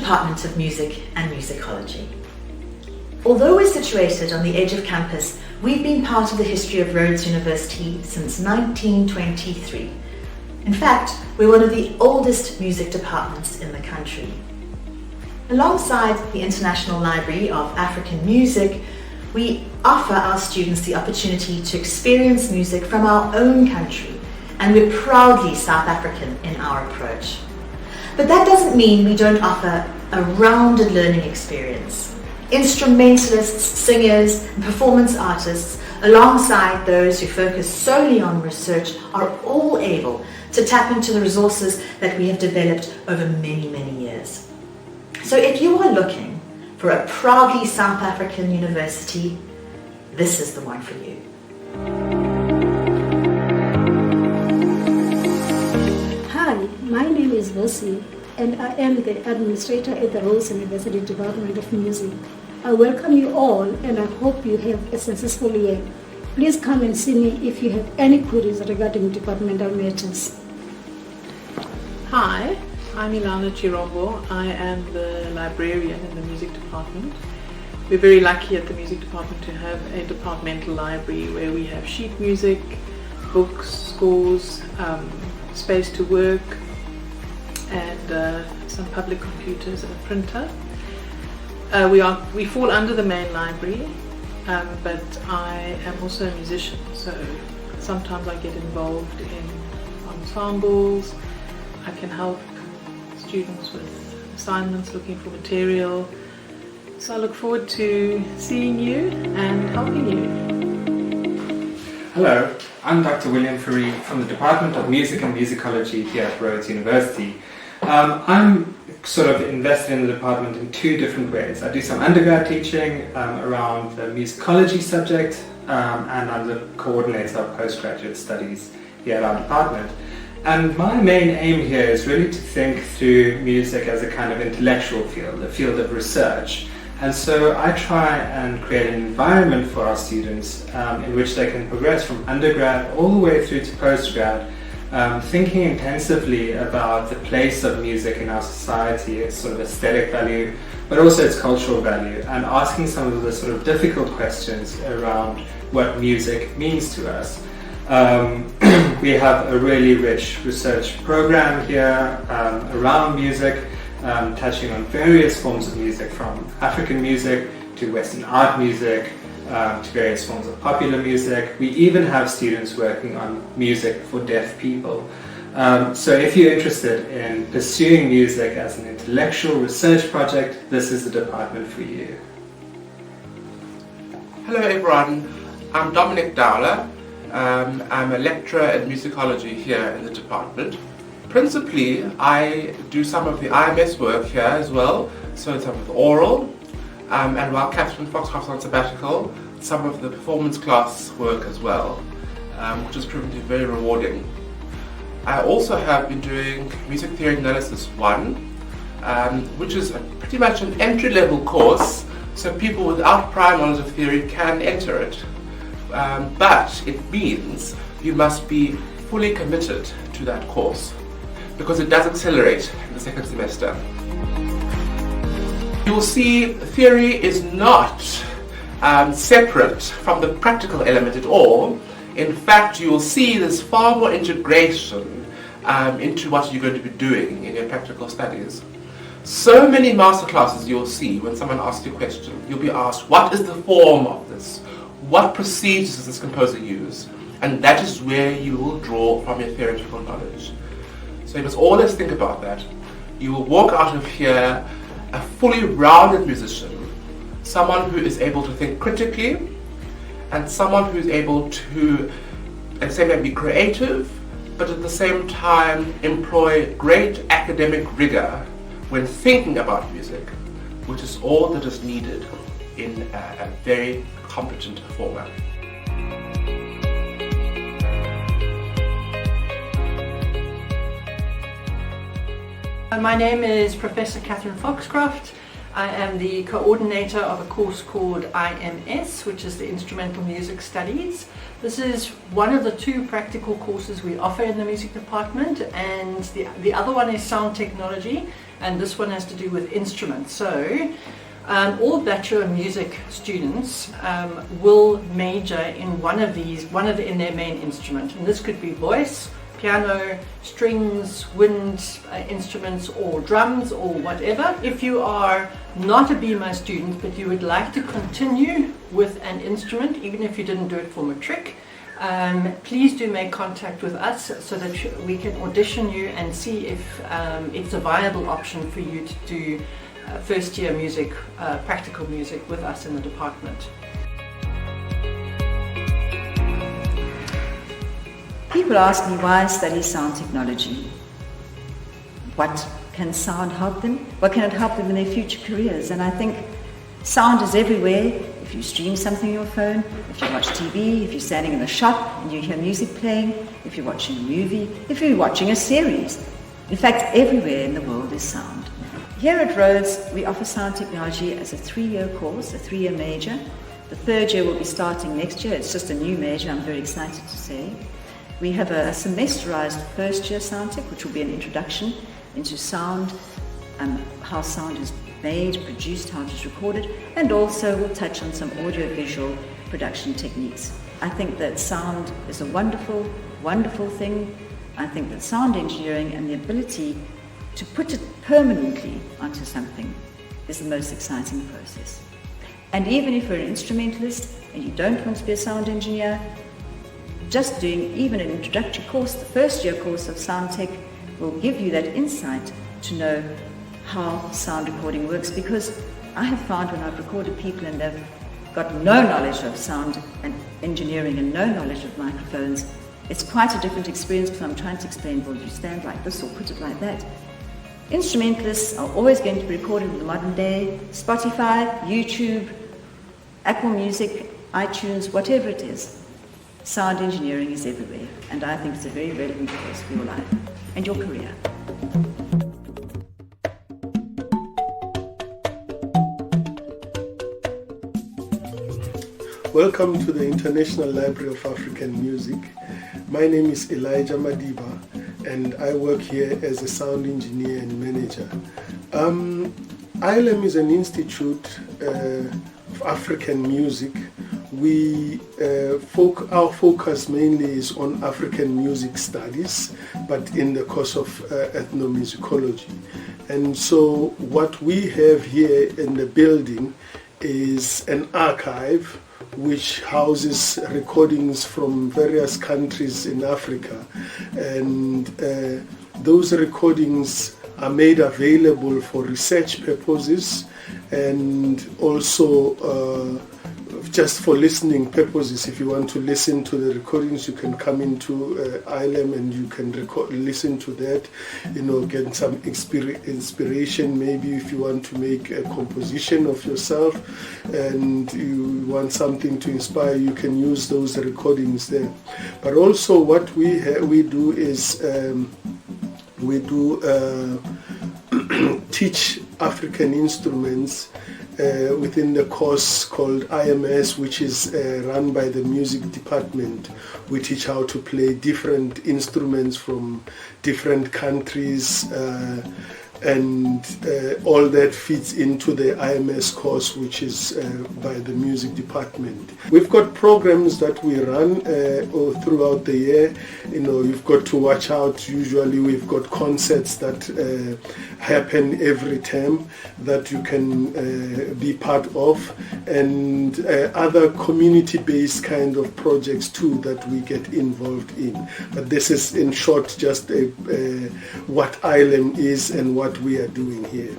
Department of Music and Musicology. Although we're situated on the edge of campus, we've been part of the history of Rhodes University since 1923. In fact, we're one of the oldest music departments in the country. Alongside the International Library of African Music, we offer our students the opportunity to experience music from our own country, and we're proudly South African in our approach. But that doesn't mean we don't offer a rounded learning experience. Instrumentalists, singers, and performance artists, alongside those who focus solely on research, are all able to tap into the resources that we have developed over many, many years. So if you are looking for a proudly South African university, this is the one for you. Hi, my name is Vosi, and I am the administrator at the Rhodes University Department of Music. I welcome you all, and I hope you have a successful year. Please come and see me if you have any queries regarding departmental matters. Hi, I'm Ilana Chirombo. I am the librarian in the music department. We're very lucky at the music department to have a departmental library where we have sheet music, books, scores, space to work, and some public computers and a printer. We fall under the main library, but I am also a musician, so sometimes I get involved in ensembles. I can help students with assignments, looking for material. So I look forward to seeing you and helping you. Hello, I'm Dr. William Fourie from the Department of Music and Musicology here at Rhodes University. I'm sort of invested in the department in two different ways. I do some undergrad teaching around the musicology subject, and I'm the coordinator of postgraduate studies here at our department. And my main aim here is really to think through music as a kind of intellectual field, a field of research. And so I try and create an environment for our students in which they can progress from undergrad all the way through to postgrad, thinking intensively about the place of music in our society, its sort of aesthetic value, but also its cultural value, and asking some of the sort of difficult questions around what music means to us. We have a really rich research program here around music, touching on various forms of music, from African music to Western art music, to various forms of popular music. We even have students working on music for deaf people. So if you're interested in pursuing music as an intellectual research project, this is the department for you. Hello everyone, I'm Dominic Dowler. I'm a lecturer in musicology here in the department. Principally, I do some of the IMS work here as well, so some of the oral, and while Catherine Foxcroft's on sabbatical, some of the performance class work as well, which has proven to be very rewarding. I also have been doing Music Theory Analysis 1, which is pretty much an entry-level course, so people without prior knowledge of theory can enter it. But it means you must be fully committed to that course, because it does accelerate in the second semester. You will see theory is not separate from the practical element at all. In fact, you will see there's far more integration into what you're going to be doing in your practical studies. So many masterclasses you'll see when someone asks you a question. You'll be asked, what is the form of this? What procedures does this composer use? And that is where you will draw from your theoretical knowledge. So you must always think about that. You will walk out of here a fully rounded musician, someone who is able to think critically, and someone who is able to, at the same time, be creative, but at the same time employ great academic rigor when thinking about music, which is all that is needed in a very competent performer. My name is Professor Catherine Foxcroft. I am the coordinator of a course called IMS, which is the Instrumental Music Studies. This is one of the two practical courses we offer in the music department, and the other one is Sound Technology. and this one has to do with instruments. So all Bachelor of Music students will major in one of in their main instrument, and this could be voice, piano, strings, wind instruments, or drums, or whatever. If you are not a BMA student but you would like to continue with an instrument, even if you didn't do it for matric, please do make contact with us so that we can audition you and see if it's a viable option for you to do first year music, practical music with us in the department. People ask me why I study sound technology. What can sound help them? What can it help them in their future careers? And I think sound is everywhere. If you stream something on your phone, if you watch TV, if you're standing in the shop and you hear music playing, if you're watching a movie, if you're watching a series. In fact, everywhere in the world is sound. Here at Rhodes, we offer sound technology as a 3-year course, a 3-year major. The 3rd year will be starting next year. It's just a new major, I'm very excited to say. We have a semesterized first year sound tech, which will be an introduction into sound, how sound is made, produced, how it is recorded, and also we'll touch on some audio-visual production techniques. I think that sound is a wonderful, wonderful thing. I think that sound engineering and the ability to put it permanently onto something is the most exciting process. And even if you're an instrumentalist and you don't want to be a sound engineer, just doing even an introductory course, the first year course of sound tech, will give you that insight to know how sound recording works, because I have found when I've recorded people and they've got no knowledge of sound and engineering and no knowledge of microphones, it's quite a different experience because I'm trying to explain, well, you stand like this or put it like that. Instrumentalists are always going to be recorded in the modern day, Spotify, YouTube, Apple Music, iTunes, whatever it is. Sound engineering is everywhere, and I think it's a very relevant course for your life and your career. Welcome to the International Library of African Music. My name is Elijah Madiba, and I work here as a sound engineer and manager. ILM is an institute of African music. Our focus mainly is on African music studies, but in the course of ethnomusicology. And so what we have here in the building is an archive which houses recordings from various countries in Africa. And those recordings are made available for research purposes and also just for listening purposes. If you want to listen to the recordings, you can come into ILM and you can listen to that, get some inspiration. Maybe if you want to make a composition of yourself and you want something to inspire, you can use those recordings there. But also what we do is teach African instruments within the course called IMS, which is run by the music department. We teach how to play different instruments from different countries, and all that feeds into the IMS course, which is by the music department. We've got programs that we run throughout the year. You've got to watch out. Usually we've got concerts that happen every term that you can be part of, and other community-based kind of projects too that we get involved in. But this is in short just what ILM is and what we are doing here.